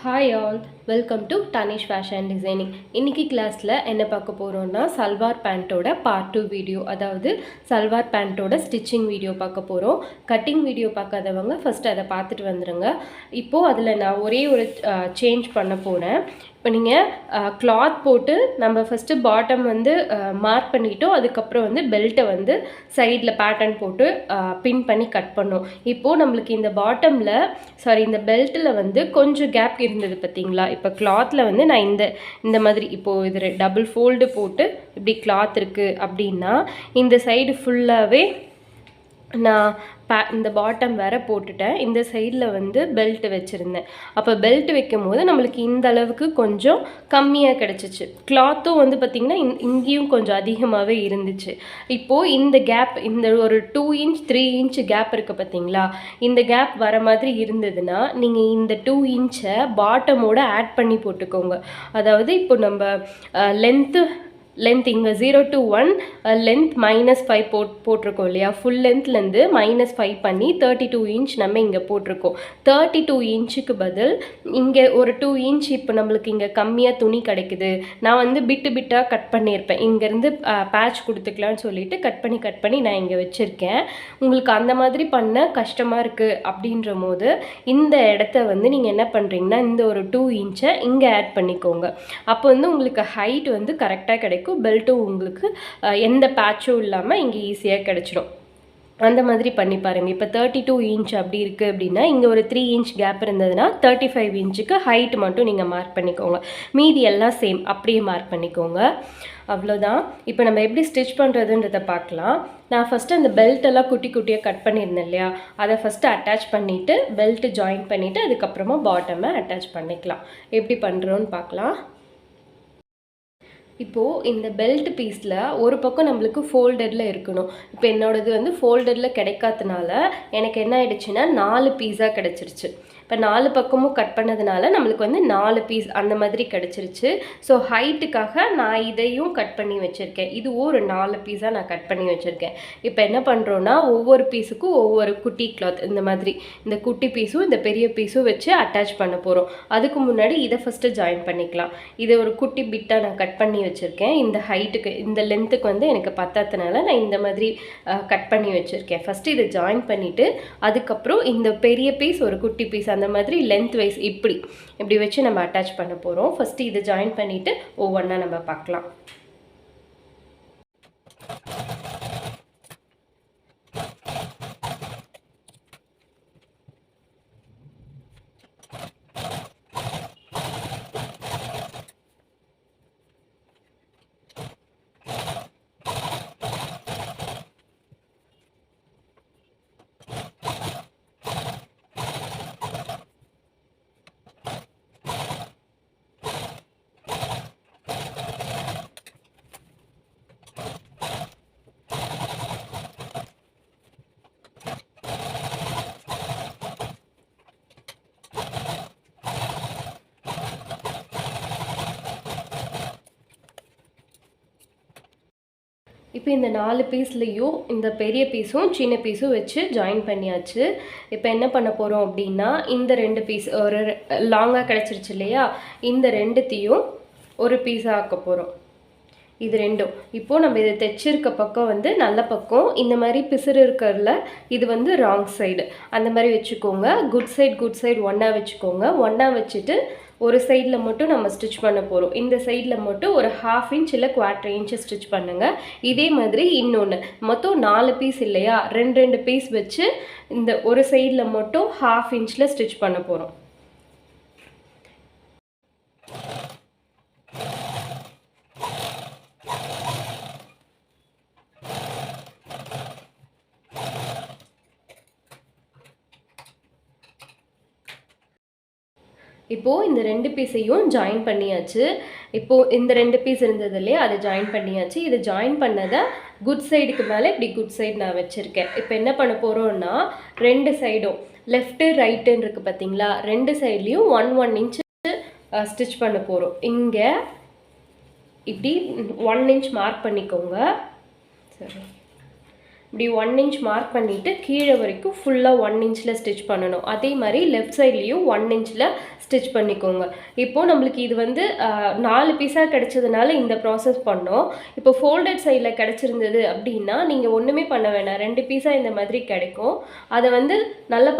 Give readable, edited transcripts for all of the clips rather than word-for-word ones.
Hi all, welcome to Tanish Fashion Designing. இன்னைக்கு கிளாஸில் என்ன பார்க்க போகிறோம்னா சல்வார் பேண்ட்டோட பார்ட் 2 வீடியோ, அதாவது சல்வார் பேண்ட்டோட ஸ்டிச்சிங் வீடியோ பார்க்க போகிறோம். கட்டிங் வீடியோ பார்க்காதவங்க ஃபஸ்ட்டு அதை பார்த்துட்டு வந்துடுங்க. இப்போது அதில் நான் ஒரே ஒரு சேஞ்ச் பண்ண போகிறேன். இப்போ நீங்கள் கிளாத் போட்டு நம்ம ஃபஸ்ட்டு பாட்டம் வந்து மார்க் பண்ணிக்கிட்டோம், அதுக்கப்புறம் வந்து பெல்ட்டை வந்து சைடில் பேட்டர்ன் போட்டு பின் பண்ணி கட் பண்ணோம். இப்போது நம்மளுக்கு இந்த பாட்டமில் இந்த பெல்ட்டில் வந்து கொஞ்சம் கேப் இருந்தது பார்த்தீங்களா. இப்போ கிளாத்தில் வந்து நான் இந்த மாதிரி இப்போது இது டபுள் ஃபோல்டு போட்டு இப்படி கிளாத் இருக்குது அப்படின்னா இந்த சைடு ஃபுல்லாகவே நான் இந்த பாட்டம் வேற போட்டுட்டேன். இந்த சைடில் வந்து பெல்ட் வச்சுருந்தேன். அப்போ பெல்ட் வைக்கும் போது நம்மளுக்கு இந்த அளவுக்கு கொஞ்சம் கம்மியாக கிடச்சிச்சு. கிளாத்தும் வந்து பார்த்திங்கன்னா இங்கேயும் கொஞ்சம் அதிகமாகவே இருந்துச்சு. இப்போது இந்த கேப், இந்த ஒரு 2 இன்ச் 3 இன்ச் கேப் இருக்குது பார்த்தீங்களா, இந்த கேப் வர மாதிரி இருந்ததுன்னா நீங்கள் இந்த 2 இன்ச்சை பாட்டமோட ஆட் பண்ணி போட்டுக்கோங்க. அதாவது இப்போ நம்ம லென்த் இங்கே 0 to 1 லென்த் -5 போட்டிருக்கோம் இல்லையா. ஃபுல் லென்த்லேருந்து -5 பண்ணி 32 இன்ச் நம்ம இங்கே போட்டிருக்கோம். 32 இன்ச்சுக்கு பதில் இங்கே ஒரு 2 இன்ச் இப்போ நம்மளுக்கு இங்கே கம்மியாக துணி கிடைக்குது. நான் வந்து பிட்டாக கட் பண்ணியிருப்பேன். இங்கேருந்து பேட்ச் கொடுத்துக்கலான்னு சொல்லிட்டு கட் பண்ணி நான் இங்கே வச்சுருக்கேன். உங்களுக்கு அந்த மாதிரி பண்ண கஷ்டமாக இருக்குது அப்படின்ற போது இந்த இடத்த வந்து நீங்கள் என்ன பண்ணுறீங்கன்னா இந்த ஒரு 2 இன்ச்சை இங்கே ஆட் பண்ணிக்கோங்க. அப்போ வந்து உங்களுக்கு ஹைட் வந்து கரெக்டாக கிடைக்கும். பெல்ட்டும் உங்களுக்கு எந்த பேட்சும் இல்லாமல் இங்கே ஈஸியாக கிடச்சிடும். அந்த மாதிரி பண்ணி பாருங்கள். இப்போ 32 இன்ச் அப்படி இருக்குது அப்படின்னா இங்கே ஒரு 3 இன்ச் கேப் இருந்ததுன்னா 35 இன்ச்சுக்கு ஹைட் மட்டும் நீங்கள் மார்க் பண்ணிக்கோங்க. மீதி எல்லாம் சேம் அப்படியே மார்க் பண்ணிக்கோங்க. அவ்வளோதான். இப்போ நம்ம எப்படி ஸ்டிச் பண்ணுறதுன்றதை பார்க்கலாம். நான் ஃபஸ்ட்டு அந்த பெல்ட்டெல்லாம் குட்டியாக கட் பண்ணியிருந்தேன் இல்லையா, அதை ஃபஸ்ட்டு அட்டாச் பண்ணிவிட்டு பெல்ட்டு ஜாயின் பண்ணிவிட்டு அதுக்கப்புறமா பாட்டமை அட்டாச் பண்ணிக்கலாம். எப்படி பண்ணுறோன்னு பார்க்கலாம். இப்போது இந்த பெல்ட் பீஸில் ஒரு பக்கம் நம்மளுக்கு ஃபோல்டடில் இருக்கணும். இப்போ என்னோடது வந்து ஃபோல்டடில் கிடைக்காதனால எனக்கு என்ன ஆயிடுச்சுன்னா 4 பீஸாக கிடச்சிருச்சு. இப்போ 4 பக்கமும் கட் பண்ணதுனால நம்மளுக்கு வந்து 4 பீஸ் அந்த மாதிரி கிடச்சிருச்சு. ஸோ ஹைட்டுக்காக நான் இதையும் கட் பண்ணி வச்சுருக்கேன். இதுவும் ஒரு 4 பீஸாக நான் கட் பண்ணி வச்சுருக்கேன். இப்போ என்ன பண்ணுறோன்னா ஒவ்வொரு பீஸுக்கும் ஒவ்வொரு குட்டி கிளாத் இந்த மாதிரி இந்த குட்டி பீஸும் இந்த பெரிய பீஸும் வச்சு அட்டாச் பண்ண போகிறோம். அதுக்கு முன்னாடி இதை ஃபஸ்ட்டு ஜாயின் பண்ணிக்கலாம். இதை ஒரு குட்டி பிட்டாக நான் கட் பண்ணி வச்சுருக்கேன். இந்த ஹைட்டுக்கு இந்த லென்த்துக்கு வந்து எனக்கு பத்தாதனால நான் இந்த மாதிரி கட் பண்ணி வச்சுருக்கேன். ஃபஸ்ட்டு இதை ஜாயின் பண்ணிவிட்டு அதுக்கப்புறம் இந்த பெரிய பீஸ் ஒரு குட்டி பீஸ் அந்த மாதிரி லென்த் வைஸ் இப்படி வச்சு நம்ம அட்டாச் பண்ண போகிறோம். ஃபஸ்ட்டு இதை ஜாயின் பண்ணிவிட்டு ஒவ்வொன்றா நம்ம பார்க்கலாம். இப்போ இந்த 4 பீஸ்லேயும் இந்த பெரிய பீஸும் சின்ன பீஸும் வச்சு ஜாயின் பண்ணியாச்சு. இப்போ என்ன பண்ண போகிறோம் அப்படின்னா இந்த 2 பீஸ் ஒரு லாங்காக கிடச்சிருச்சு இல்லையா, இந்த 2த்தையும் ஒரு பீஸாக ஆக்க போகிறோம். இது 2ம் இப்போது நம்ம இதை தைச்சிருக்க பக்கம் வந்து நல்ல பக்கம், இந்த மாதிரி பிசுறு இருக்கிறதுல இது வந்து ராங் சைடு. அந்த மாதிரி வச்சுக்கோங்க. குட் சைடு ஒன்றா வச்சுக்கோங்க. ஒன்றா வச்சுட்டு ஒரு சைடில் மட்டும் நம்ம ஸ்டிச் பண்ண போகிறோம். இந்த சைடில் மட்டும் ஒரு 1/2 இன்ச் இல்லை 1/4 இன்ச்சு ஸ்டிச் பண்ணுங்கள். இதே மாதிரி இன்னொன்று மொத்தம் 4 பீஸ் இல்லையா, 2 பீஸ் வச்சு இந்த ஒரு சைடில் மட்டும் 1/2 இன்ச்சில் ஸ்டிச் பண்ண போகிறோம். இப்போது இந்த 2 பீஸையும் ஜாயின் பண்ணியாச்சு. இப்போது இந்த 2 பீஸ் இருந்தது இல்லையா, அதை ஜாயின் பண்ணியாச்சு. இதை ஜாயின் பண்ணதை குட் சைடுக்கு மேலே இப்படி குட் சைடு நான் வச்சுருக்கேன். இப்போ என்ன பண்ண போகிறோன்னா 2 சைடும் லெஃப்ட்டு ரைட்டுன்னு இருக்குது பார்த்தீங்களா, 2 சைட்லேயும் 1 இன்ச்சு ஸ்டிச் பண்ண போகிறோம். இங்கே இப்படி 1 இன்ச் மார்க் பண்ணிக்கோங்க. சரி, இப்படி 1 இன்ச் மார்க் பண்ணிவிட்டு கீழே வரைக்கும் ஃபுல்லாக 1 இன்ச்சில் ஸ்டிச் பண்ணணும். அதே மாதிரி லெஃப்ட் சைட்லேயும் 1 இன்ச்சில் ஸ்டிச் பண்ணிக்கோங்க. இப்போது நம்மளுக்கு இது வந்து 4 பீஸாக கிடச்சதுனால இந்த ப்ராசஸ் பண்ணோம். இப்போ ஃபோல்டட் சைடில் கிடச்சிருந்தது அப்படின்னா நீங்கள் ஒன்றுமே பண்ண வேணாம். 2 பீஸாக இந்த மாதிரி கிடைக்கும். அதை வந்து நல்ல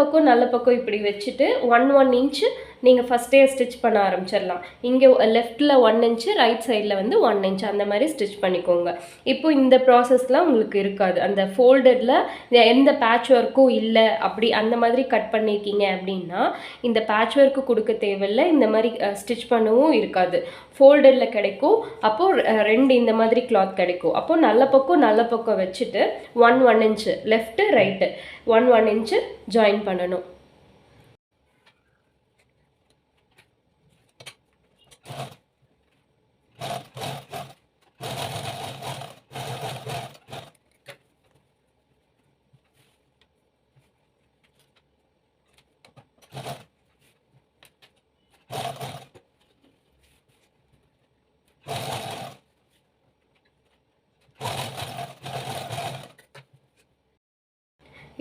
பக்கம் இப்படி வச்சுட்டு 1 இன்ச்சு நீங்கள் ஃபஸ்ட்டே ஸ்டிச் பண்ண ஆரம்பிச்சிடலாம். இங்கே லெஃப்ட்டில் 1 இன்ச்சு, ரைட் சைடில் வந்து 1 இன்ச் அந்த மாதிரி ஸ்டிச் பண்ணிக்கோங்க. இப்போ இந்த ப்ராசஸ்லாம் உங்களுக்கு இருக்காது. அந்த ஃபோல்டடில் எந்த பேட்ச் ஒர்க்கும் இல்லை அப்படி அந்த மாதிரி கட் பண்ணியிருக்கீங்க அப்படின்னா இந்த பேட்ச் ஒர்க்கு கொடுக்க தேவையில்லை. இந்த மாதிரி ஸ்டிச் பண்ணவும் இருக்காது. ஃபோல்டடில் கிடைக்கும். அப்போது 2 இந்த மாதிரி கிளாத் கிடைக்கும். அப்போது நல்ல பக்கம் வச்சுட்டு 1 inch left right 1 inch join பண்ணணும்.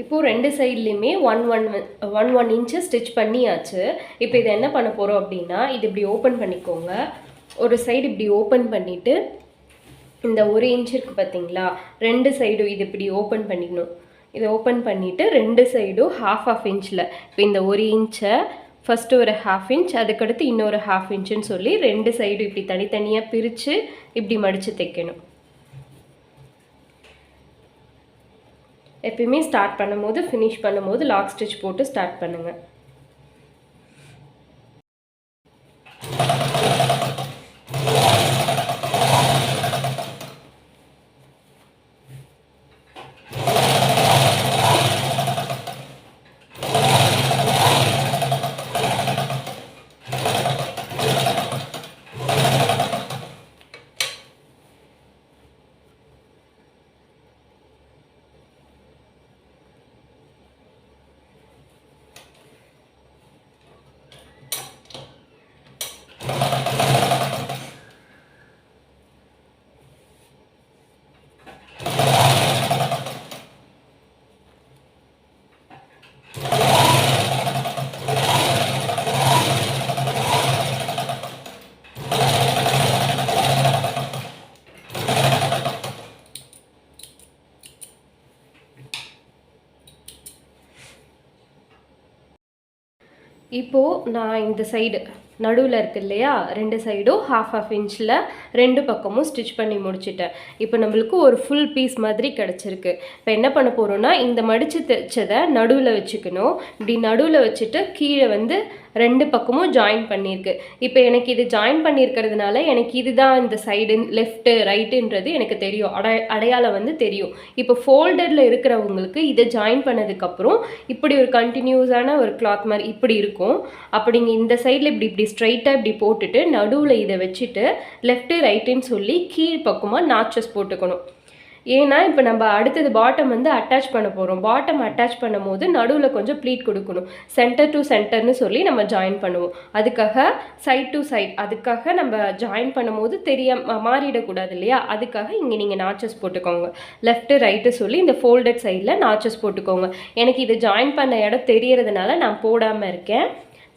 இப்போது 2 சைட்லேயுமே 1 இன்ச்சு ஸ்டிச் பண்ணியாச்சு. இப்போ இதை என்ன பண்ண போகிறோம் அப்படின்னா இது இப்படி ஓப்பன் பண்ணிக்கோங்க. ஒரு சைடு இப்படி ஓப்பன் பண்ணிவிட்டு இந்த 1 இன்ச் இருக்குது பார்த்தீங்களா, 2 சைடும் இது இப்படி ஓப்பன் பண்ணிக்கணும். இதை ஓப்பன் பண்ணிவிட்டு 2 சைடும் ½ இன்ச்சில் இப்போ இந்த 1 இன்ச்சை ஃபஸ்ட்டு ஒரு ½ இன்ச், அதுக்கடுத்து இன்னொரு ½ இன்ச்சுன்னு சொல்லி 2 சைடும் இப்படி தனித்தனியாக பிரித்து இப்படி மடித்து தைக்கணும். எப்பயுமே ஸ்டார்ட் பண்ணும்போது ஃபினிஷ் பண்ணும்போது லாக் ஸ்டிச் போட்டு ஸ்டார்ட் பண்ணுங்கள். இப்போது நான் இந்த சைடு நடுவில் இருக்குது இல்லையா, 2 சைடும் ½ இன்ச்சில் 2 பக்கமும் ஸ்டிச் பண்ணி முடிச்சிட்டேன். இப்போ நம்மளுக்கு ஒரு ஃபுல் பீஸ் மாதிரி கிடச்சிருக்கு. இப்போ என்ன பண்ண போகிறோன்னா இந்த மடித்து தைச்சதை நடுவில் வச்சுக்கணும். இப்படி நடுவில் வச்சுட்டு கீழே வந்து 2 பக்கமும் ஜாயின் பண்ணியிருக்கு. இப்போ எனக்கு இது ஜாயின் பண்ணியிருக்கிறதுனால எனக்கு இதுதான் இந்த சைடு லெஃப்ட்டு ரைட்டுன்றது எனக்கு தெரியும், அடையாளம் வந்து தெரியும். இப்போ ஃபோல்டரில் இருக்கிறவங்களுக்கு இதை ஜாயின் பண்ணதுக்கப்புறம் இப்படி ஒரு கண்டினியூஸான ஒரு கிளாத் மாதிரி இப்படி இருக்கும். அப்படிங்க இந்த சைடில் இப்படி ஸ்ட்ரைட்டாக இப்படி போட்டுட்டு நடுவில் இதை வச்சுட்டு லெஃப்ட்டு ரைட்டுன்னு சொல்லி கீழ் பக்கமாக நாச்சஸ் போட்டுக்கணும். ஏன்னா இப்போ நம்ம அடுத்தது பாட்டம் வந்து அட்டாச் பண்ண போகிறோம். பாட்டம் அட்டாச் பண்ணும் போது நடுவில் கொஞ்சம் ப்ளீட் கொடுக்கணும். சென்டர் டு சென்டர்னு சொல்லி நம்ம ஜாயின் பண்ணுவோம். அதுக்காக சைட் டு சைட், அதுக்காக நம்ம ஜாயின் பண்ணும் போது மாறிடக்கூடாது இல்லையா, அதுக்காக இங்கே நீங்கள் நாச்சஸ் போட்டுக்கோங்க. லெஃப்ட்டு ரைட்டு சொல்லி இந்த ஃபோல்டட் சைடில் நாச்சஸ் போட்டுக்கோங்க. எனக்கு இது ஜாயின் பண்ண இடம் தெரியறதுனால நான் போடாமல் இருக்கேன்.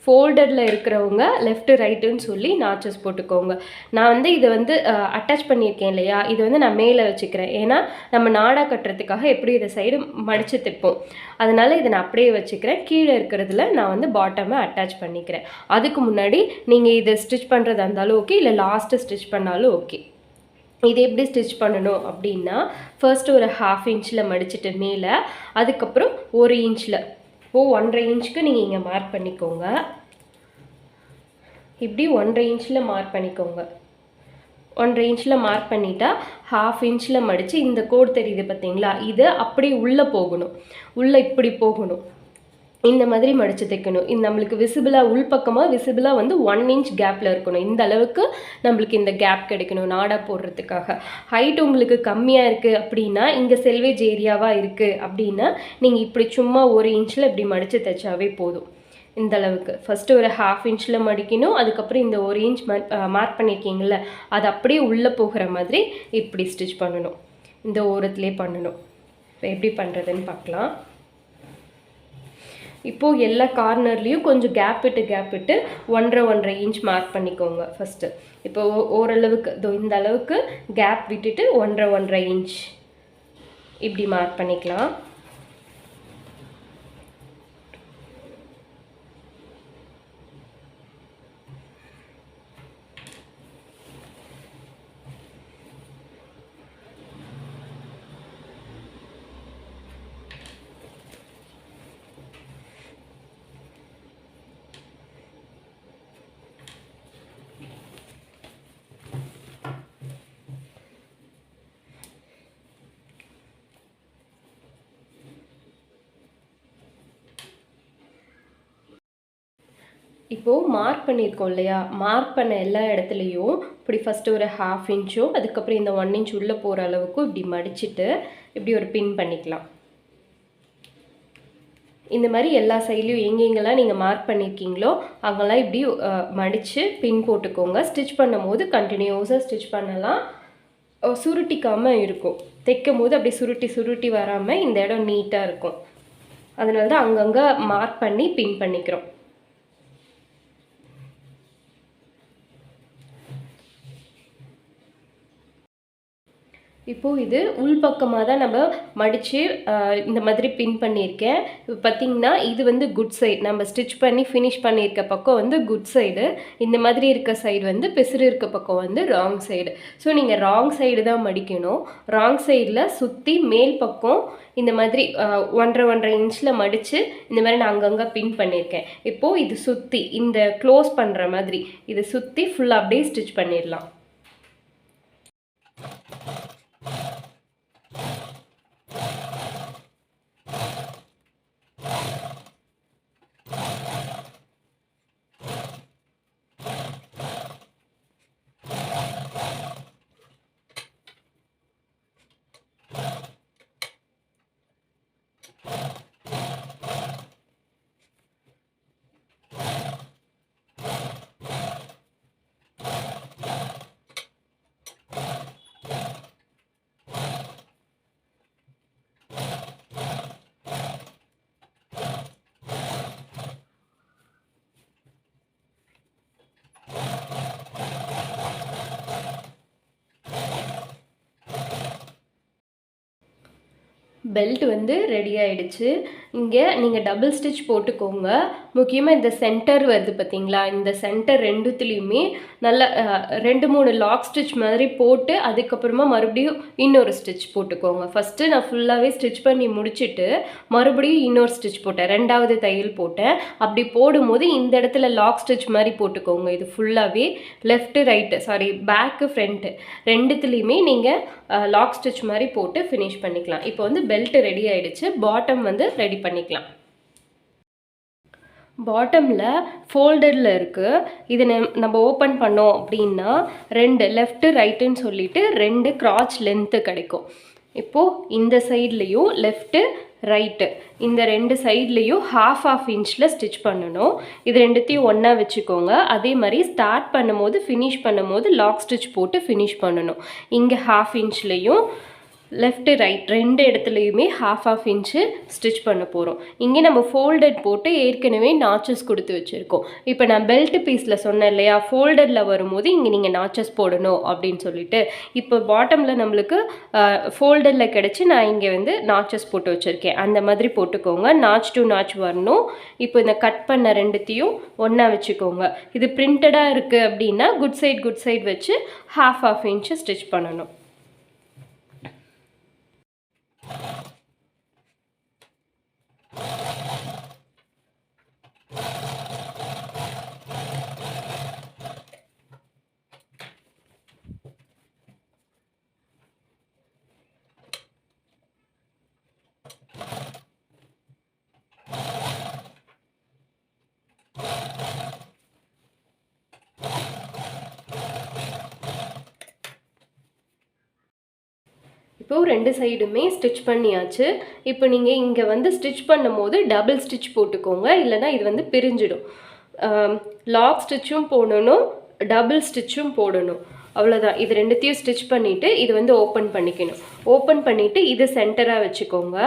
ஃபோல்டரில் இருக்கிறவங்க லெஃப்ட்டு ரைட்டுன்னு சொல்லி நாச்சஸ் போட்டுக்கோங்க. நான் வந்து இதை வந்து அட்டாச் பண்ணியிருக்கேன் இல்லையா, இது வந்து நான் மேலே வச்சுக்கிறேன். ஏன்னா நம்ம நாடா கட்டுறதுக்காக எப்படி இதை சைடு மடித்து தைப்போம், அதனால் இதை நான் அப்படியே வச்சுக்கிறேன். கீழே இருக்கிறதுல நான் வந்து பாட்டமை அட்டாச் பண்ணிக்கிறேன். அதுக்கு முன்னாடி நீங்கள் இதை ஸ்டிச் பண்ணுறதா இருந்தாலும் ஓகே, இல்லை லாஸ்ட்டு ஸ்டிச் பண்ணாலும் ஓகே. இது எப்படி ஸ்டிச் பண்ணணும் அப்படின்னா ஃபர்ஸ்ட்டு ஒரு ½ இன்ச்சில் மடிச்சுட்டு மேலே, அதுக்கப்புறம் 1 இன்ச்சில், இப்போது 1½ இன்ச்சுக்கு நீங்கள் இங்கே மார்க் பண்ணிக்கோங்க. இப்படி 1½ இன்ச்சில் மார்க் பண்ணிக்கோங்க. 1½ இன்ச்சில் மார்க் பண்ணிட்டா ½ இன்ச்சில் மடித்து இந்த கோடு தெரியுது பார்த்தீங்களா, இது அப்படி உள்ளே போகணும், உள்ளே இப்படி போகணும். இந்த மாதிரி மடித்து தைக்கணும். இது நம்மளுக்கு விசிபிளாக உள்பக்கமாக விசிபிளாக வந்து 1 இன்ச் கேப்பில் இருக்கணும். இந்த அளவுக்கு நம்மளுக்கு இந்த கேப் கிடைக்கணும் நாடா போடுறதுக்காக. ஹைட் உங்களுக்கு கம்மியாக இருக்குது அப்படின்னா, இங்கே செல்வேஜ் ஏரியாவாக இருக்குது அப்படின்னா நீங்கள் இப்படி சும்மா 1 இன்ச்சில் இப்படி மடித்து தைச்சாவே போதும். இந்த அளவுக்கு ஃபஸ்ட்டு ஒரு ½ இன்ச்சில் மடிக்கணும். அதுக்கப்புறம் இந்த 1 இன்ச் மார்க் பண்ணியிருக்கீங்கள, அது அப்படியே உள்ளே போகிற மாதிரி இப்படி ஸ்டிச் பண்ணணும். இந்த ஓரத்துலேயே பண்ணணும். இப்போ எப்படி பண்ணுறதுன்னு பார்க்கலாம். இப்போது எல்லா கார்னர்லேயும் கொஞ்சம் கேப் விட்டு 1.5 இன்ச் மார்க் பண்ணிக்கோங்க ஃபஸ்ட்டு. இப்போ ஓரளவுக்கு இந்த அளவுக்கு கேப் விட்டுட்டு 1.5 இன்ச் இப்படி மார்க் பண்ணிக்கலாம். இப்போது மார்க் பண்ணியிருக்கோம் இல்லையா, மார்க் பண்ண எல்லா இடத்துலையும் இப்படி ஃபஸ்ட்டு ஒரு 1/2 இன்ச்சோ அதுக்கப்புறம் இந்த 1 இன்ச் உள்ளே போகிற அளவுக்கும் இப்படி மடிச்சுட்டு இப்படி ஒரு பின் பண்ணிக்கலாம். இந்த மாதிரி எல்லா சைட்லேயும் எங்கெங்கெல்லாம் நீங்கள் மார்க் பண்ணியிருக்கீங்களோ அங்கெல்லாம் இப்படி மடித்து பின் போட்டுக்கோங்க. ஸ்டிச் பண்ணும் போது கண்டினியூஸாக ஸ்டிச் பண்ணலாம், சுருட்டிக்காமல் இருக்கும். தைக்கும் போது அப்படி சுருட்டி வராமல் இந்த இடம் நீட்டாக இருக்கும். அதனால தான் அங்கங்கே மார்க் பண்ணி பின் பண்ணிக்கிறோம். இப்போது இது உள்பக்கமாக தான் நம்ம மடித்து இந்த மாதிரி பின் பண்ணியிருக்கேன். இப்போ பார்த்திங்கன்னா இது வந்து குட் சைடு, நம்ம ஸ்டிச் பண்ணி ஃபினிஷ் பண்ணியிருக்க பக்கம் வந்து குட் சைடு, இந்த மாதிரி இருக்க சைடு வந்து பிசுறு இருக்க பக்கம் வந்து ராங் சைடு. ஸோ நீங்கள் ராங் சைடு தான் மடிக்கணும். ராங் சைடில் சுற்றி மேல் பக்கம் இந்த மாதிரி 1.5 இன்ச்சில் மடித்து இந்த மாதிரி நான் அங்கங்கே பின் பண்ணியிருக்கேன். இப்போது இது சுற்றி இந்த க்ளோஸ் பண்ணுற மாதிரி இது சுற்றி ஃபுல்லாக அப்படியே ஸ்டிச் பண்ணிடலாம். பெல்ட் வந்து ரெடி ஆகிடுச்சு. இங்கே நீங்கள் டபுள் ஸ்டிச் போட்டுக்கோங்க. முக்கியமாக இந்த சென்டர் வருது பார்த்தீங்களா, இந்த சென்டர் ரெண்டுத்துலேயுமே நல்லா 2-3 லாக் ஸ்டிச் மாதிரி போட்டு அதுக்கப்புறமா மறுபடியும் இன்னொரு ஸ்டிச் போட்டுக்கோங்க. ஃபஸ்ட்டு நான் ஃபுல்லாகவே ஸ்டிச் பண்ணி முடிச்சுட்டு மறுபடியும் இன்னொரு ஸ்டிச் போட்டேன், 2வது தையல் போட்டேன். அப்படி போடும்போது இந்த இடத்துல லாக் ஸ்டிச் மாதிரி போட்டுக்கோங்க. இது ஃபுல்லாகவே லெஃப்ட்டு ரைட்டு பேக்கு ஃப்ரண்ட்டு ரெண்டுத்துலேயுமே நீங்கள் லாக் ஸ்டிச் மாதிரி போட்டு ஃபினிஷ் பண்ணிக்கலாம். இப்போ வந்து பெல்ட் ரெடி ஆகிடுச்சு. பாட்டம் வந்து ரெடி பண்ணிக்கலாம். பாட்டமில் ஃபோல்டரில் இருக்குது. இதை நம்ம ஓப்பன் பண்ணோம் அப்படின்னா 2 லெஃப்ட்டு ரைட்டுன்னு சொல்லிட்டு 2 கிராச் லென்த்து கிடைக்கும். இப்போது இந்த சைட்லேயும் லெஃப்ட்டு ரைட்டு இந்த 2 சைட்லேயும் 1/2 இன்ச்சில் ஸ்டிச் பண்ணணும். இது ரெண்டுத்தையும் ஒன்றா வச்சுக்கோங்க. அதே மாதிரி ஸ்டார்ட் பண்ணும்போது ஃபினிஷ் பண்ணும்போது லாக் ஸ்டிச் போட்டு ஃபினிஷ் பண்ணணும். இங்கே 1/2 இன்ச்லேயும் லெஃப்ட்டு ரைட் 2 இடத்துலையுமே 1/2 இன்ச்சு ஸ்டிச் பண்ண போகிறோம். இங்கே நம்ம ஃபோல்டட் போட்டு ஏற்கனவே நாச்சஸ் கொடுத்து வச்சுருக்கோம். இப்போ நான் பெல்ட் பீஸில் சொன்னேன் இல்லையா, ஃபோல்டரில் வரும்போது இங்கே நீங்கள் நாச்சஸ் போடணும் அப்படின்னு சொல்லிட்டு, இப்போ பாட்டமில் நம்மளுக்கு ஃபோல்டரில் கிடச்சி நான் இங்கே வந்து நாச்சஸ் போட்டு வச்சுருக்கேன். அந்த மாதிரி போட்டுக்கோங்க. நாச் டு நாச் வரணும். இப்போ இந்த கட் பண்ண ரெண்டுத்தையும் ஒன்றா வச்சுக்கோங்க. இது பிரிண்டடாக இருக்குது அப்படின்னா குட் சைடு வச்சு 1/2 இன்ச்சு ஸ்டிச் பண்ணணும். இப்போது 2 சைடுமே ஸ்டிச் பண்ணியாச்சு. இப்போ நீங்கள் இங்கே வந்து ஸ்டிச் பண்ணும் போது டபுள் ஸ்டிச் போட்டுக்கோங்க, இல்லைனா இது வந்து பிரிஞ்சிடும். லாக் ஸ்டிச்சும் போடணும், டபுள் ஸ்டிச்சும் போடணும். அவ்வளோதான். இது ரெண்டுத்தையும் ஸ்டிச் பண்ணிவிட்டு இது வந்து ஓப்பன் பண்ணிக்கணும். ஓப்பன் பண்ணிவிட்டு இது சென்டராக வச்சுக்கோங்க.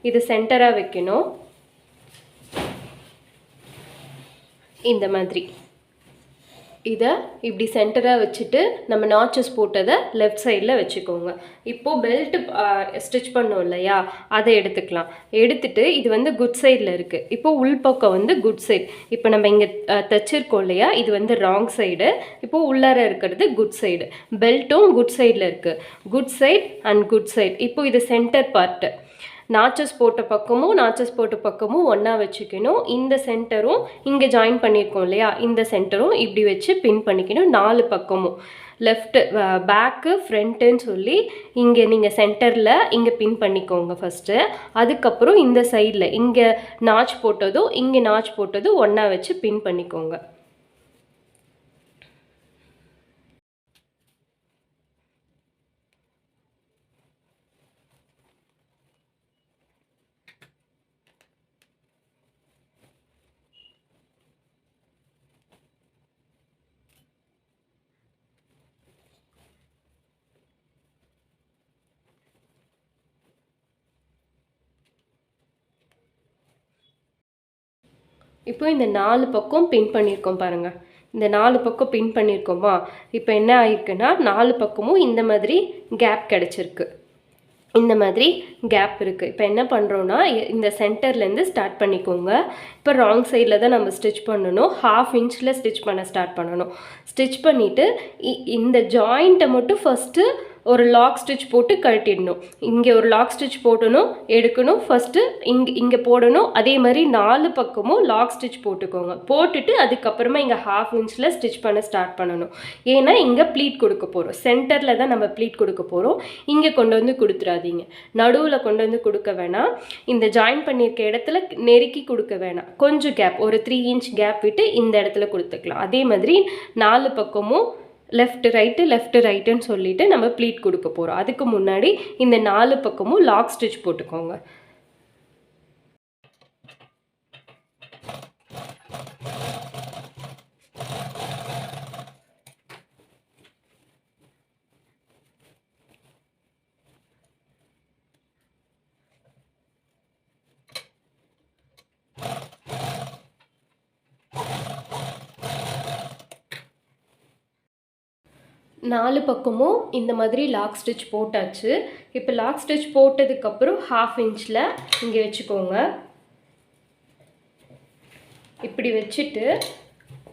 இது சென்டராக வைக்கணும். இந்த மாதிரி இதை இப்படி சென்டராக வச்சுட்டு நம்ம நாச்சஸ் போட்டதை லெஃப்ட் சைடில் வச்சுக்கோங்க. இப்போது பெல்ட்டு ஸ்டிச் பண்ணோம் இல்லையா, அதை எடுத்துக்கலாம். எடுத்துட்டு இது வந்து குட் சைடில் இருக்குது. இப்போது உள்பக்கம் வந்து குட் சைடு. இப்போ நம்ம இங்கே தைச்சிருக்கோம் இல்லையா, இது வந்து ராங் சைடு. இப்போது உள்ளார இருக்கிறது குட் சைடு. பெல்ட்டும் குட் சைடில் இருக்குது. Good side and good side. இப்போது இது சென்டர் பார்ட்டு. நாச்சஸ் போட்ட பக்கமும் ஒன்றா வச்சுக்கணும். இந்த சென்டரும் இங்கே ஜாயின் பண்ணியிருக்கோம் இல்லையா, இந்த சென்டரும் இப்படி வச்சு பின் பண்ணிக்கணும். 4 பக்கமும் லெஃப்ட்டு பேக்கு ஃப்ரண்ட்டுன்னு சொல்லி இங்கே நீங்கள் சென்டரில் இங்கே பின் பண்ணிக்கோங்க ஃபஸ்ட்டு. அதுக்கப்புறம் இந்த சைடில் இங்கே நாச் போட்டதும் ஒன்றா வச்சு பின் பண்ணிக்கோங்க. இப்போ இந்த 4 பக்கம் பின் பண்ணியிருக்கோம் பாருங்கள். இந்த 4 பக்கம் பின் பண்ணியிருக்கோமா, இப்போ என்ன ஆயிருக்குன்னா 4 பக்கமும் இந்த மாதிரி கேப் கிடச்சிருக்கு. இந்த மாதிரி கேப் இருக்குது. இப்போ என்ன பண்ணுறோன்னா இந்த சென்டர்லேருந்து ஸ்டார்ட் பண்ணிக்கோங்க. இப்போ ராங் சைடில் தான் நம்ம ஸ்டிச் பண்ணணும். 1/2 இன்ச்சில் ஸ்டிச் பண்ண ஸ்டார்ட் பண்ணணும். ஸ்டிச் பண்ணிவிட்டு இந்த ஜாயிண்ட்டை மட்டும் ஃபஸ்ட்டு ஒரு லாக் ஸ்டிச் போட்டு கழட்டிடணும். இங்கே ஒரு லாக் ஸ்டிச் போடணும், எடுக்கணும். ஃபஸ்ட்டு இங்கே போடணும். அதே மாதிரி 4 பக்கமும் லாக் ஸ்டிச் போட்டுக்கோங்க. போட்டுட்டு அதுக்கப்புறமா இங்கே 1/2 இன்ச்சில் ஸ்டிச் பண்ண ஸ்டார்ட் பண்ணணும். ஏன்னா இங்கே ப்ளீட் கொடுக்க போகிறோம். சென்டரில் தான் நம்ம ப்ளீட் கொடுக்க போகிறோம். இங்கே கொண்டு வந்து கொடுத்துடாதீங்க. நடுவில் கொண்டு வந்து கொடுக்க வேணாம். இந்த ஜாயின் பண்ணியிருக்க இடத்துல நெருக்கி கொடுக்க வேணாம். கொஞ்சம் கேப், ஒரு 3 இன்ச் கேப் விட்டு இந்த இடத்துல கொடுத்துக்கலாம். அதே மாதிரி 4 பக்கமும் லெஃப்ட் ரைட்டுன்னு சொல்லிட்டு நம்ம ப்ளீட் கொடுக்க போகிறோம். அதுக்கு முன்னாடி இந்த 4 பக்கமும் லாக் ஸ்டிச் போட்டுக்கோங்க. நாலு பக்கமும் இந்த மாதிரி லாக் ஸ்டிச் போட்டாச்சு. இப்போ லாக் ஸ்டிச் போட்டதுக்கப்புறம் 1/2 இன்ச்சில் இங்கே வச்சுக்கோங்க. இப்படி வச்சுட்டு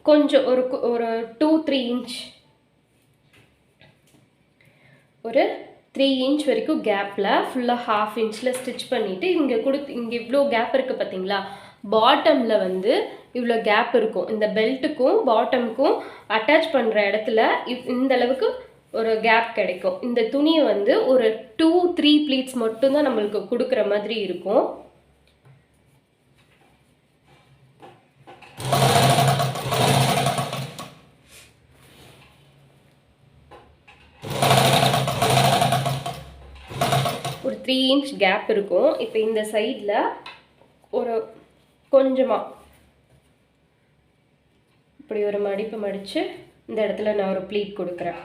கொஞ்சம் ஒரு 2-3 இன்ச், ஒரு 3 இன்ச் வரைக்கும் கேப்பில் ஃபுல்லாக 1/2 இன்ச்சில் ஸ்டிச் பண்ணிவிட்டு இங்கே இவ்வளோ கேப் இருக்குது பார்த்தீங்களா, பாட்டமில் வந்து இவ்வளோ கேப் இருக்கும். இந்த பெல்ட்டுக்கும் பாட்டமுக்கும் அட்டாச் பண்ணுற இடத்துல இந்த அளவுக்கு ஒரு கேப் கிடைக்கும். இந்த துணியை வந்து ஒரு 2-3 ப்ளீட்ஸ் மட்டும்தான் நம்மளுக்கு கொடுக்குற மாதிரி இருக்கும். ஒரு 3 இன்ச் கேப் இருக்கும். இப்போ இந்த சைடில் ஒரு கொஞ்சமாக இப்படி ஒரு மடிப்பு மடித்து இந்த இடத்துல நான் ஒரு ப்ளீட் கொடுக்குறேன்.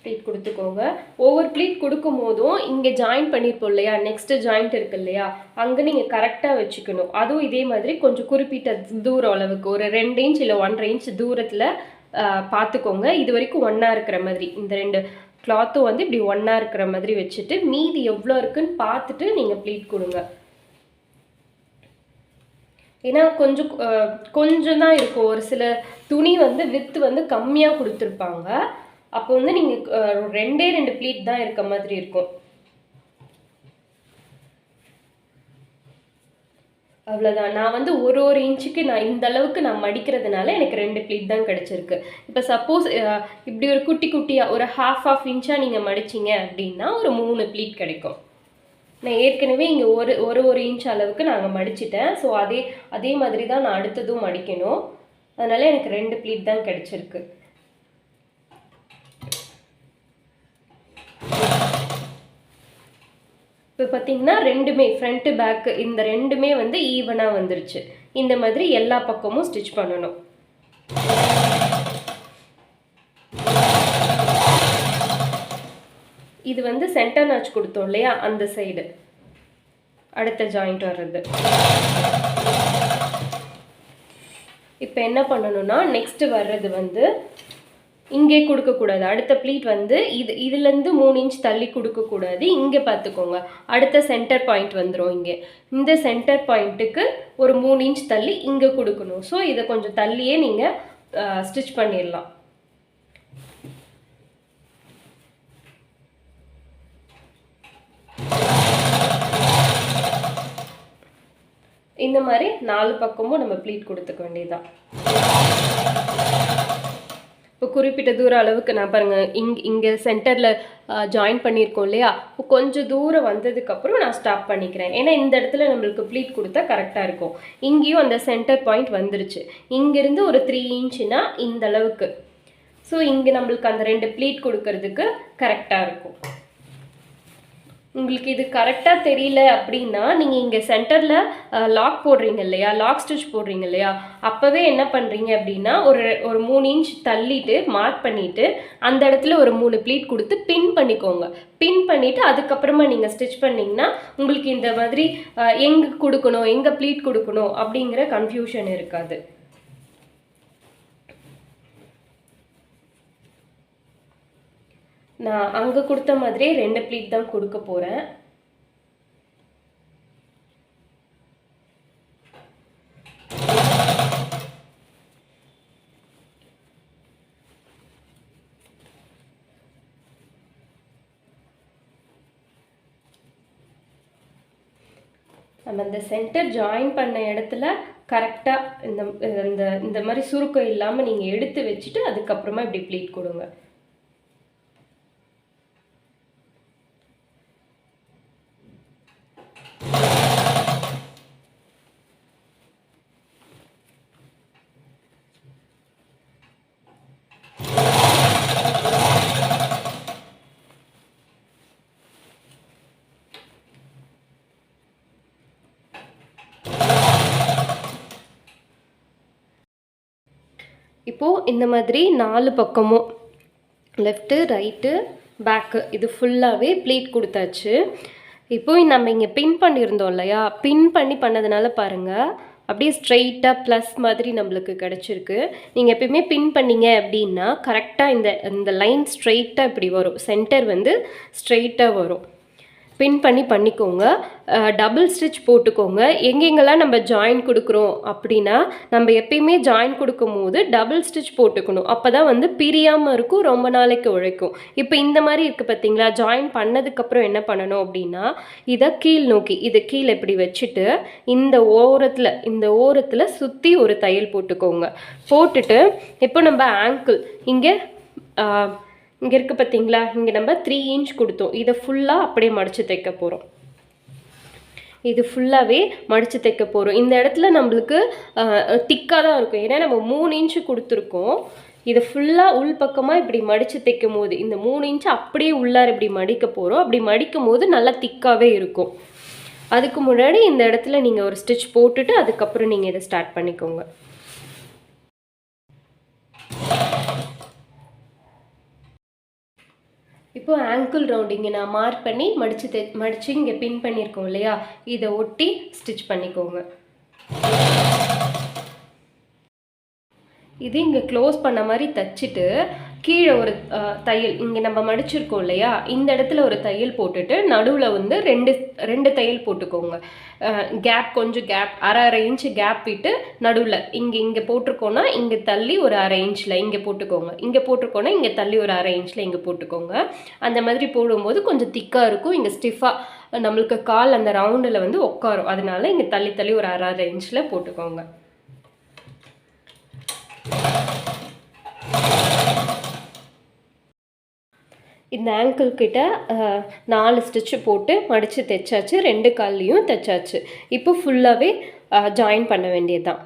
ப்ளீட் கொடுத்துக்கோங்க. ஒவ்வொரு ப்ளீட் கொடுக்கும் போதும் இங்கே ஜாயின் பண்ணியிருப்போம் இல்லையா, நெக்ஸ்ட்டு ஜாயிண்ட் இருக்கு இல்லையா, அங்கே நீங்கள் கரெக்டாக வச்சுக்கணும். அதுவும் இதே மாதிரி கொஞ்சம் குறிப்பிட்ட தூரம் அளவுக்கு ஒரு 2 இன்ச் இல்லை 1.5 இன்ச் தூரத்தில் பார்த்துக்கோங்க. இது வரைக்கும் ஒன்றா இருக்கிற மாதிரி இந்த 2 கிளாத்தும் வந்து இப்படி ஒன்றா இருக்கிற மாதிரி வச்சுட்டு மீதி எவ்வளோ இருக்குன்னு பார்த்துட்டு நீங்கள் ப்ளீட் கொடுங்க. ஏன்னா கொஞ்சம் தான் இருக்கும். ஒரு சில துணி வந்து வித்து வந்து கம்மியாக கொடுத்துருப்பாங்க. அப்போ வந்து நீங்கள் 2 ப்ளீட் தான் இருக்க மாதிரி இருக்கும். அவ்வளோதான். நான் வந்து ஒரு இன்ச்சுக்கு நான் இந்த அளவுக்கு நான் மடிக்கிறதுனால எனக்கு 2 ப்ளீட் தான் கிடச்சிருக்கு. இப்போ சப்போஸ் இப்படி ஒரு குட்டியாக ஒரு half இன்ச்சாக நீங்கள் மடிச்சிங்க அப்படின்னா ஒரு 3 ப்ளீட் கிடைக்கும். நான் ஏற்கனவே இங்கே ஒரு இன்ச் அளவுக்கு நாங்கள் மடிச்சிட்டேன். ஸோ அதே மாதிரி தான் நான் அடுத்ததும் மடிக்கணும். அதனால் எனக்கு 2 ப்ளீட் தான் கிடச்சிருக்கு. இப்போ பார்த்தீங்கன்னா ரெண்டுமே ஃப்ரண்ட்டு பேக்கு இந்த ரெண்டுமே வந்து ஈவனாக வந்துருச்சு. இந்த மாதிரி எல்லா பக்கமும் ஸ்டிச் பண்ணணும். இது வந்து சென்டர் நாச் கொடுத்தோம் இல்லையா, அந்த சைடு அடுத்த ஜாயிண்ட் வர்றது. இப்போ என்ன பண்ணணும்னா நெக்ஸ்ட் வர்றது வந்து இங்கே கொடுக்கக்கூடாது. அடுத்த ப்ளீட் வந்து இதுலேருந்து 3 இன்ச் தள்ளி கொடுக்கக்கூடாது. இங்கே பார்த்துக்கோங்க, அடுத்த சென்டர் பாயிண்ட் வந்துடும். இங்கே இந்த சென்டர் பாயிண்ட்டுக்கு ஒரு 3 இன்ச் தள்ளி இங்கே கொடுக்கணும். ஸோ இதை கொஞ்சம் தள்ளியே நீங்கள் ஸ்டிச் பண்ணிடலாம். இந்த மாதிரி 4 பக்கமும் நம்ம ப்ளீட் கொடுத்துக்க வேண்டியதுதான். இப்போ குறிப்பிட்ட தூர அளவுக்கு நான் பாருங்கள் இங்கே சென்டரில் ஜாயின் பண்ணியிருக்கோம் இல்லையா, இப்போ கொஞ்சம் தூரம் வந்ததுக்கப்புறம் நான் ஸ்டாப் பண்ணிக்கிறேன். ஏன்னா இந்த இடத்துல நம்மளுக்கு ப்ளீட் கொடுத்தா கரெக்டாக இருக்கும். இங்கேயும் அந்த சென்டர் பாயிண்ட் வந்துருச்சு. இங்கேருந்து ஒரு 3 இன்ச்சுனா இந்த அளவுக்கு. ஸோ இங்கே நம்மளுக்கு அந்த 2 ப்ளீட் கொடுக்கறதுக்கு கரெக்டாக இருக்கும். உங்களுக்கு இது கரெக்டாக தெரியல அப்படின்னா நீங்கள் இங்கே சென்டரில் லாக் போடுறீங்க இல்லையா, லாக் ஸ்டிச் போடுறீங்க இல்லையா, அப்போவே என்ன பண்ணுறீங்க அப்படின்னா ஒரு 3 இன்ச் தள்ளிட்டு மார்க் பண்ணிவிட்டு அந்த இடத்துல ஒரு 3 ப்ளீட் கொடுத்து பின் பண்ணிக்கோங்க. பின் பண்ணிவிட்டு அதுக்கப்புறமா நீங்கள் ஸ்டிச் பண்ணிங்கன்னா உங்களுக்கு இந்த மாதிரி எங்கே கொடுக்கணும், எங்கே ப்ளீட் கொடுக்கணும் அப்படிங்கிற கன்ஃபியூஷன் இருக்காது. நான் அங்கே கொடுத்த மாதிரியே 2 ப்ளீட் தான் கொடுக்க போகிறேன். நம்ம இந்த சென்டர் ஜாயின் பண்ண இடத்துல கரெக்டாக இந்த மாதிரி சுருக்கம் இல்லாமல் நீங்கள் எடுத்து வச்சுட்டு அதுக்கப்புறமா இப்படி ப்ளீட் கொடுங்க. இப்போது இந்த மாதிரி 4 பக்கமும் லெஃப்ட்டு ரைட்டு பேக்கு இது ஃபுல்லாகவே ப்ளீட் கொடுத்தாச்சு. இப்போது நம்ம இங்கே பின் பண்ணியிருந்தோம் இல்லையா, பின் பண்ணதுனால பாருங்கள் அப்படியே ஸ்ட்ரெயிட்டாக ப்ளஸ் மாதிரி நம்மளுக்கு கிடச்சிருக்கு. நீங்கள் எப்பயுமே பின் பண்ணிங்க அப்படின்னா கரெக்டாக இந்த லைன் ஸ்ட்ரெயிட்டாக இப்படி வரும். சென்டர் வந்து ஸ்ட்ரெயிட்டாக வரும். பின் பண்ணிக்கோங்க. டபுள் ஸ்டிச் போட்டுக்கோங்க. எங்கெங்கெல்லாம் நம்ம ஜாயின் கொடுக்குறோம் அப்படின்னா நம்ம எப்பயுமே ஜாயின் கொடுக்கும் போது டபுள் ஸ்டிச் போட்டுக்கணும். அப்போ தான் வந்து பிரியாமல் இருக்கும், ரொம்ப நாளைக்கு உழைக்கும். இப்போ இந்த மாதிரி இருக்குது பார்த்தீங்களா, ஜாயின் பண்ணதுக்கப்புறம் என்ன பண்ணணும் அப்படின்னா இதை கீழ் நோக்கி இது கீழே இப்படி வச்சுட்டு இந்த ஓரத்தில் சுற்றி ஒரு தையல் போட்டுக்கோங்க. போட்டுட்டு இப்போ நம்ம ஆங்கிள் இங்கே இருக்குது பார்த்தீங்களா, இங்கே நம்ம 3 இன்ச் கொடுத்தோம். இதை ஃபுல்லாக அப்படியே மடித்து தைக்க போகிறோம். இது ஃபுல்லாகவே மடித்து தைக்க போகிறோம். இந்த இடத்துல நம்மளுக்கு திக்காக தான் இருக்கும், ஏன்னா நம்ம 3 இன்ச்சு கொடுத்துருக்கோம். இதை ஃபுல்லாக உள்பக்கமாக இப்படி மடித்து தைக்கும் போது இந்த 3 இன்ச்சு அப்படியே உள்ளார இப்படி மடிக்க போகிறோம். அப்படி மடிக்கும் போது நல்லா திக்காகவே இருக்கும். அதுக்கு முன்னாடி இந்த இடத்துல நீங்கள் ஒரு ஸ்டிச் போட்டுட்டு அதுக்கப்புறம் நீங்கள் இதை ஸ்டார்ட் பண்ணிக்கோங்க. இப்போது ஆங்கிள் ரவுண்டிங்கை நான் மார்க் பண்ணி மடித்து இங்கே பின் பண்ணியிருக்கோம் இல்லையா, இதை ஒட்டி ஸ்டிச் பண்ணிக்கோங்க. இது இங்கே க்ளோஸ் பண்ண மாதிரி தைச்சிட்டு கீழே ஒரு தையல் இங்கே நம்ம மடிச்சிருக்கோம் இல்லையா, இந்த இடத்துல ஒரு தையல் போட்டுட்டு நடுவில் வந்து ரெண்டு தையல் போட்டுக்கோங்க. கொஞ்சம் கேப் அரை இன்ச்சு கேப் விட்டு நடுவில் இங்கே போட்டிருக்கோன்னா இங்கே தள்ளி ஒரு அரை இன்ச்சில் இங்கே போட்டுக்கோங்க. இங்கே போட்டிருக்கோன்னா இங்கே தள்ளி ஒரு அரை இன்ச்சில் இங்கே போட்டுக்கோங்க. அந்த மாதிரி போடும்போது கொஞ்சம் திக்காக இருக்கும். இங்கே ஸ்டிஃபாக நம்மளுக்கு கால் அந்த ரவுண்டில் வந்து உட்காரும். அதனால இங்கே தள்ளி ஒரு அரை இன்ச்சில் போட்டுக்கோங்க. இந்த ஆங்கிள் கிட்ட 4 ஸ்டிச்சு போட்டு மடித்து தைச்சாச்சு. 2 கால்லையும் தைச்சாச்சு. இப்போ ஃபுல்லாகவே ஜாயின் பண்ண வேண்டியது தான்.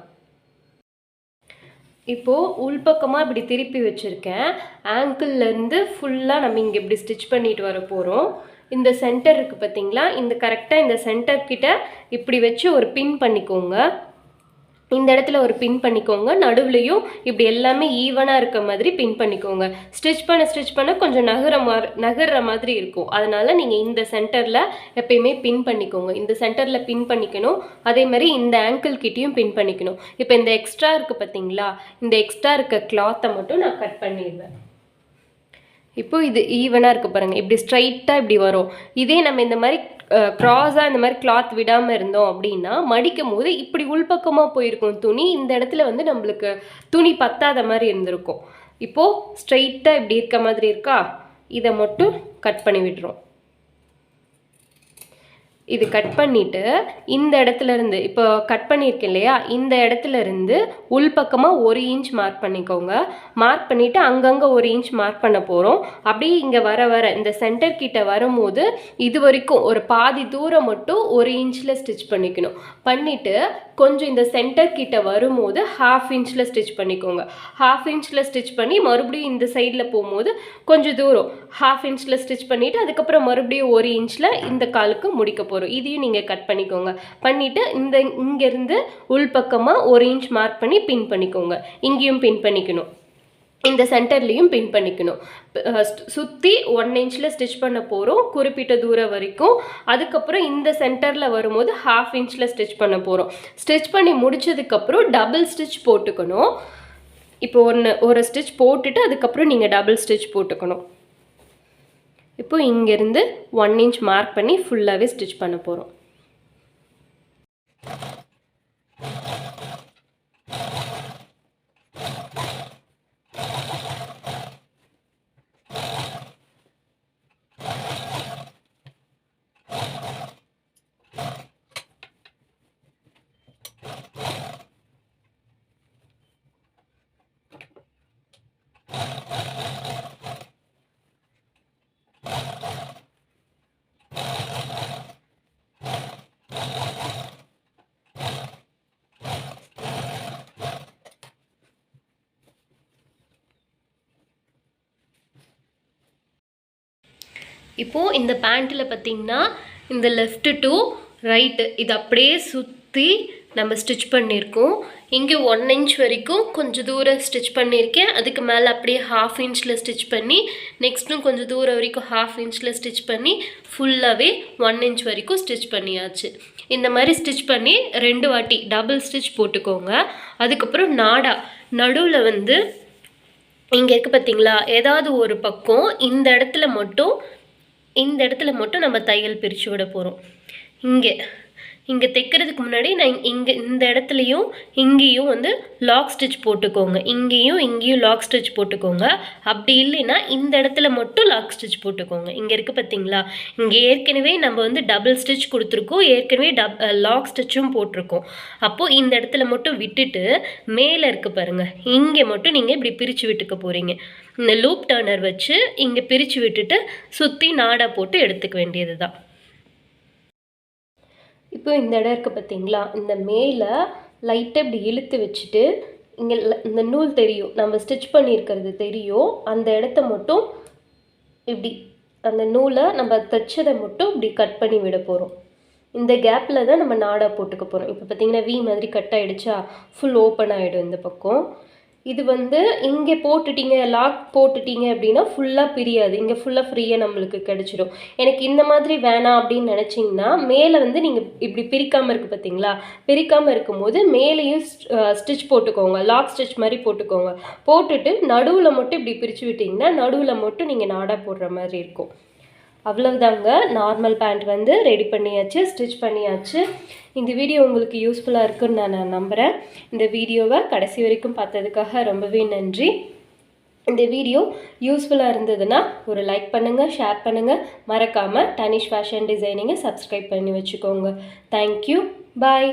இப்போது உள்பக்கமாக இப்படி திருப்பி வச்சுருக்கேன். ஆங்கிள்லேருந்து ஃபுல்லாக நம்ம இங்கே இப்படி ஸ்டிச் பண்ணிட்டு வர போகிறோம். இந்த சென்டர் இருக்குது பார்த்தீங்களா, கரெக்டாக இந்த சென்டர் கிட்ட இப்படி வச்சு ஒரு பின் பண்ணிக்கோங்க. இந்த இடத்துல ஒரு பின் பண்ணிக்கோங்க, நடுவுலையும் இப்படி எல்லாமே ஈவனாக இருக்க மாதிரி பின் பண்ணிக்கோங்க. ஸ்டிச் பண்ண கொஞ்சம் நகர்ற மாதிரி இருக்கும். அதனால் நீங்கள் இந்த சென்டரில் எப்பயுமே பின் பண்ணிக்கோங்க. இந்த சென்டரில் பின் பண்ணிக்கணும். அதே மாதிரி இந்த ஆங்கிள் கிட்டேயும் பின் பண்ணிக்கணும். இப்போ இந்த எக்ஸ்ட்ரா இருக்குது பார்த்தீங்களா, இந்த எக்ஸ்ட்ரா இருக்க கிளாத்தை மட்டும் நான் கட் பண்ணிடுவேன். இப்போ இது ஈவனாக இருக்குது பாருங்கள், இப்படி ஸ்ட்ரைட்டாக இப்படி வரும். இதே நம்ம இந்த மாதிரி க்ராஸாக இந்த மாதிரி கிளாத் விடாமல் இருந்தோம் அப்படின்னா மடிக்கும் போது இப்படி உள்பக்கமாக போயிருக்கும் துணி. இந்த இடத்துல வந்து நம்மளுக்கு துணி பத்தாத மாதிரி இருந்திருக்கும். இப்போது ஸ்ட்ரைட்டாக இப்படி இருக்க மாதிரி இருக்கா, இதை மட்டும் கட் பண்ணி விடுறோம். இது கட் பண்ணிவிட்டு இந்த இடத்துலேருந்து இப்போ கட் பண்ணியிருக்கேன் இல்லையா, இந்த இடத்துலேருந்து உள்பக்கமாக 1 இன்ச் மார்க் பண்ணிக்கோங்க. மார்க் பண்ணிவிட்டு அங்கங்கே 1 இன்ச் மார்க் பண்ண போகிறோம். அப்படியே இங்கே வர இந்த சென்டர் கிட்ட வரும்போது இது வரைக்கும் ஒரு பாதி தூரம் மட்டும் 1 இன்ச்சில் ஸ்டிச் பண்ணிக்கணும். பண்ணிவிட்டு கொஞ்சம் இந்த சென்டர் கிட்ட வரும்போது 1/2 இன்ச்சில் ஸ்டிச் பண்ணிக்கோங்க. 1/2 இன்ச்சில் ஸ்டிச் பண்ணி மறுபடியும் இந்த சைடில் போகும்போது கொஞ்சம் தூரம் 1/2 இன்ச்சில் ஸ்டிச் பண்ணிவிட்டு அதுக்கப்புறம் மறுபடியும் 1 இன்ச்சில் இந்த காலுக்கு முடிக்க போகிறோம். இதையும் நீங்கள் கட் பண்ணிக்கோங்க. பண்ணிவிட்டு இங்கேருந்து உள்பக்கமாக 1 இன்ச் மார்க் பண்ணி பின் பண்ணிக்கோங்க. இங்கேயும் பின் பண்ணிக்கணும், இந்த சென்டர்லேயும் பின் பண்ணிக்கணும். சுற்றி 1 இன்ச்சில் ஸ்டிச் பண்ண போகிறோம் குறிப்பிட்ட தூரம் வரைக்கும். அதுக்கப்புறம் இந்த சென்டரில் வரும்போது 1/2 இன்ச்சில் ஸ்டிச் பண்ண போகிறோம். ஸ்டிச் பண்ணி முடித்ததுக்கப்புறம் டபுள் ஸ்டிச் போட்டுக்கணும். இப்போ ஒரு ஸ்டிச் போட்டுட்டு அதுக்கப்புறம் நீங்கள் டபுள் ஸ்டிச் போட்டுக்கணும். இப்போ இங்கேருந்து 1 இன்ச் மார்க் பண்ணி ஃபுல்லாகவே ஸ்டிச் பண்ண போகிறோம். இப்போது இந்த பேண்ட்டில் பார்த்திங்கன்னா இந்த லெஃப்ட் டு ரைட்டு இது அப்படியே சுற்றி நம்ம ஸ்டிச் பண்ணியிருக்கோம். இங்கே 1 இன்ச் வரைக்கும் கொஞ்சம் தூரம் ஸ்டிச் பண்ணியிருக்கேன். அதுக்கு மேலே அப்படியே 1/2 இன்ச்சில் ஸ்டிச் பண்ணி நெக்ஸ்ட்டும் கொஞ்சம் தூரம் வரைக்கும் 1/2 இன்ச்சில் ஸ்டிச் பண்ணி ஃபுல்லாகவே 1 இன்ச் வரைக்கும் ஸ்டிச் பண்ணியாச்சு. இந்த மாதிரி ஸ்டிச் பண்ணி 2 வாட்டி டபுள் ஸ்டிச் போட்டுக்கோங்க. அதுக்கப்புறம் நடுவில் வந்து இங்கே இருக்குது பார்த்தீங்களா, ஏதாவது ஒரு பக்கம் இந்த இடத்துல மட்டும் நம்ம தையல் பிரித்து விட போகிறோம். இங்கே தைக்கிறதுக்கு முன்னாடி நான் இந்த இடத்துலையும் இங்கேயும் வந்து லாக் ஸ்டிச் போட்டுக்கோங்க. இங்கேயும் லாக் ஸ்டிச் போட்டுக்கோங்க. அப்படி இல்லைன்னா இந்த இடத்துல மட்டும் லாக் ஸ்டிச் போட்டுக்கோங்க. இங்கே இருக்குது பார்த்தீங்களா, இங்கே ஏற்கனவே நம்ம வந்து டபுள் ஸ்டிச் கொடுத்துருக்கோம், ஏற்கனவே லாக் ஸ்டிச்சும் போட்டிருக்கோம். அப்போது இந்த இடத்துல மட்டும் விட்டுட்டு மேலே இருக்குது பாருங்கள், இங்கே மட்டும் நீங்கள் இப்படி பிரித்து விட்டுக்க போகிறீங்க. இந்த லூப் டர்னர் வச்சு இங்கே பிரித்து விட்டுட்டு சுற்றி நாடா போட்டு எடுத்துக்க வேண்டியது தான். இப்போ இந்த இடம் இருக்குது பார்த்தீங்களா, இந்த மேலே லைட்டாக இப்படி இழுத்து வச்சுட்டு இங்கே இந்த நூல் தெரியும், நம்ம ஸ்டிச் பண்ணியிருக்கிறது தெரியும், அந்த இடத்த மட்டும் இப்படி அந்த நூலை நம்ம தைச்சதை மட்டும் இப்படி கட் பண்ணி விட போகிறோம். இந்த கேப்பில் தான் நம்ம நாடா போட்டுக்க போகிறோம். இப்போ பார்த்தீங்கன்னா வி மாதிரி கட் ஆகிடுச்சா, ஃபுல் ஓப்பன் ஆகிடும் இந்த பக்கம். இது வந்து இங்கே லாக் போட்டுட்டீங்க அப்படின்னா ஃபுல்லாக பிரியாது, இங்கே ஃபுல்லாக ஃப்ரீயாக நம்மளுக்கு கிடச்சிடும். எனக்கு இந்த மாதிரி வேணாம் அப்படின்னு நினச்சிங்கன்னா மேலே வந்து நீங்கள் இப்படி பிரிக்காமல் இருக்குது பார்த்தீங்களா, பிரிக்காமல் இருக்கும்போது மேலேயும் ஸ்டிச் போட்டுக்கோங்க, லாக் ஸ்டிச் மாதிரி போட்டுக்கோங்க. போட்டுட்டு நடுவில் மட்டும் இப்படி பிரித்து விட்டிங்கன்னா நடுவில் மட்டும் நீங்கள் நாடா போடுற மாதிரி இருக்கும். அவ்வளவுதாங்க, நார்மல் பேண்ட் வந்து ரெடி பண்ணியாச்சு, ஸ்டிச் பண்ணியாச்சு. இந்த வீடியோ உங்களுக்கு யூஸ்ஃபுல்லாக இருக்குன்னு நான் நம்புகிறேன். இந்த வீடியோவை கடைசி வரைக்கும் பார்த்ததுக்காக ரொம்பவே நன்றி. இந்த வீடியோ யூஸ்ஃபுல்லாக இருந்ததுன்னா ஒரு லைக் பண்ணுங்கள், ஷேர் பண்ணுங்கள். மறக்காமல் தனிஷ் ஃபேஷன் டிசைனிங்கை சப்ஸ்கிரைப் பண்ணி வச்சுக்கோங்க. தேங்க்யூ, பாய்.